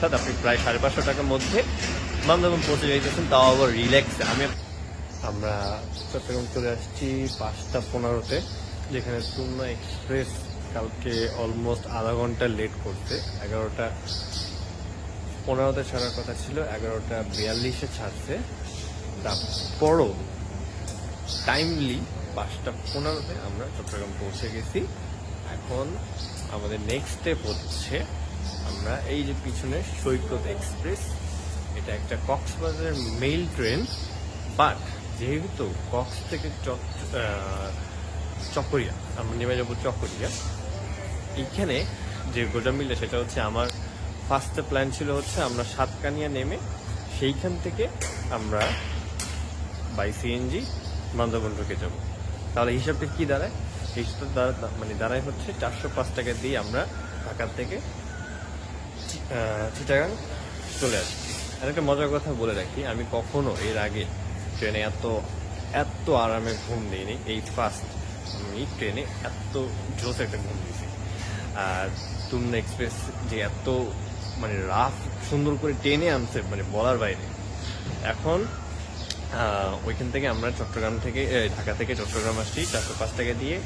অর্থাৎ আপনি প্রায় 550 টাকার মধ্যে বান্দরবন পৌঁছে যাইতেছেন, তাও আবার রিল্যাক্স। আমরা চট্টগ্রাম চলে আসছি 5:15-তে, যেখানে তুমনা এক্সপ্রেস কালকে অলমোস্ট আধা ঘন্টা লেট করছে। 11:15-তে ছাড়ার কথা ছিল, 11:42-এ ছাড়ছে। তারপরও টাইমলি 5:15-তে আমরা চট্টগ্রাম পৌঁছে গেছি। এখন আমাদের নেক্সট স্টেপ হচ্ছে আমরা এই যে পিছনে সৈকত এক্সপ্রেস, এটা একটা কক্সবাজারের মেইল ট্রেন, বাট যেহেতু কক্স থেকে চকরিয়া আমরা নেমে যাবো চকরিয়া। এইখানে যে গোজামিলটা সেটা হচ্ছে আমার ফার্স্ট প্ল্যান ছিল হচ্ছে আমরা সাতকানিয়া নেমে সেইখান থেকে আমরা বাই সিএনজি বান্দরবন ঢুকে যাব। তাহলে হিসাবটা কি দাঁড়ায়? হিসাবটা দাঁড়ায় হচ্ছে 405 টাকা দিয়ে আমরা ঢাকা থেকে চিটাগাং চলে আসি। আর একটা মজার কথা বলে রাখি, আমি কখনো এর আগে ট্রেনে এত আরামে ঘুম দিইনি। এই ফার্স্ট আমি ট্রেনে এত জোস একটা ঘুম দিয়েছি। আর তুমনা এক্সপ্রেস যে এত রাফ সুন্দর করে টেনে আনছে বলার বাইরে। এখন ওইখান থেকে আমরা ঢাকা থেকে চট্টগ্রাম আসছি 405 টাকা দিয়ে।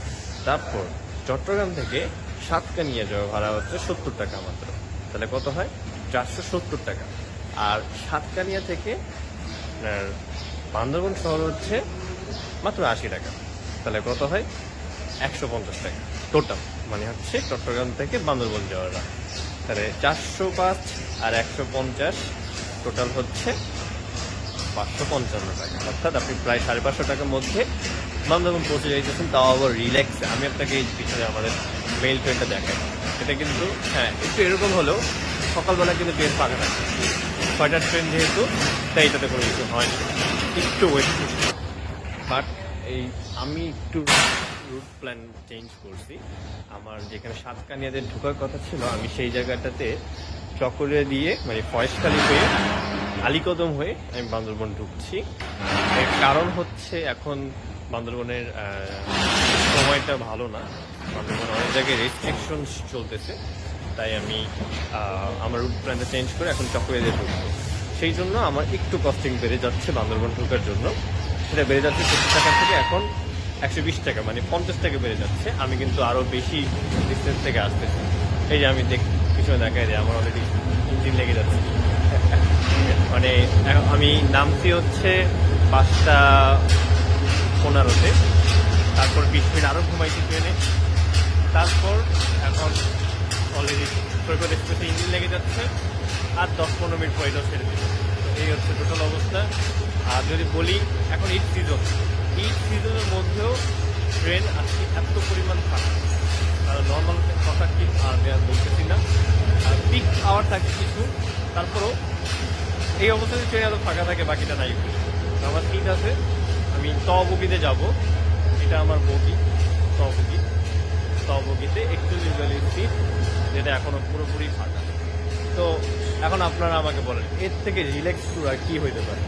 তারপর চট্টগ্রাম থেকে সাতকানিয়া যাওয়া ভাড়া হচ্ছে 70 টাকা মাত্র। তাহলে কত হয়? 470 টাকা। আর সাতকানিয়া থেকে বান্দরবন শহর হচ্ছে মাত্র 80 টাকা। তাহলে কত হয়? 150 টাকা টোটাল, হচ্ছে চট্টগ্রাম থেকে বান্দরবন যাওয়াটা। তাহলে 405 আর 150 টোটাল হচ্ছে 555 টাকা। অর্থাৎ আপনি প্রায় 550 টাকার মধ্যে বান্দরবন পৌঁছে যাইতেছেন, তাও আবার রিল্যাক্সে। আমি আপনাকে এই পিছনে আমাদের মেইল ট্রেনটা দেখাই। এটা কিন্তু একটু এরকম হলেও সকালবেলা কিন্তু ট্রেন ফাঁকা থাকে। 6টার ট্রেন যেহেতু, তাই এটাতে কোনো কিছু হয় না, একটু ওয়েট করছি। বাট আমি একটু রুট প্ল্যান চেঞ্জ করছি। আমার যেখানে সাতকানিয়াতে ঢোকার কথা ছিল, আমি সেই জায়গাটাতে চকরিয়া দিয়ে ফয়েজখালী হয়ে আলীকদম হয়ে আমি বান্দরবন ঢুকছি। এর কারণ হচ্ছে এখন বান্দরবনের সময়টা ভালো না, বান্দরবনে অনেক জায়গায় রেস্ট্রিকশন চলতেছে। তাই আমি আমার রুট প্ল্যানটা চেঞ্জ করে এখন চকরিয়া দিয়ে ঢুকবো। সেই জন্য আমার একটু কস্টিং বেড়ে যাচ্ছে বান্দরবন ঢোকার জন্য। সেটা বেড়ে যাচ্ছে 70 টাকা থেকে এখন 120 টাকা, 50 টাকা বেড়ে যাচ্ছে। আমি কিন্তু আরও বেশি ডিস্টেন্স থেকে আসতেছি। এই যে আমি পিছনে দেখাই যে আমার অলরেডি ইঞ্জিন লেগে যাচ্ছে। আমি নামছি হচ্ছে 5:15-তে, তারপর 20 মিনিট আরও ঘুমাইছি ট্রেনে। তারপর এখন অলরেডি সৈকত এক্সপ্রেসে ইঞ্জিন লেগে যাচ্ছে, আর 10-15 মিনিট পরে এটাও ছেড়ে দিল। এই হচ্ছে টোটাল অবস্থা। আর যদি বলি, এখন ঈদ সিজনের মধ্যেও ট্রেন আজকে এত পরিমাণ ফাঁকা, নর্মাল কথা কি আমি আর বলতেছি না। আর পিক আওয়ার থাকে কিছু, তারপরেও এই অবস্থায় ট্রেন এত ফাঁকা থাকে, বাকিটা নাই। আমার সিট আছে, আমি বগিতে যাব। এটা আমার বগি, বগিতে 41 সিট, যেটা এখনো পুরোপুরি ফাঁকা। তো এখন আপনারা আমাকে বলেন, এর থেকে রিল্যাক্স ট্যুর আর কি হইতে পারে?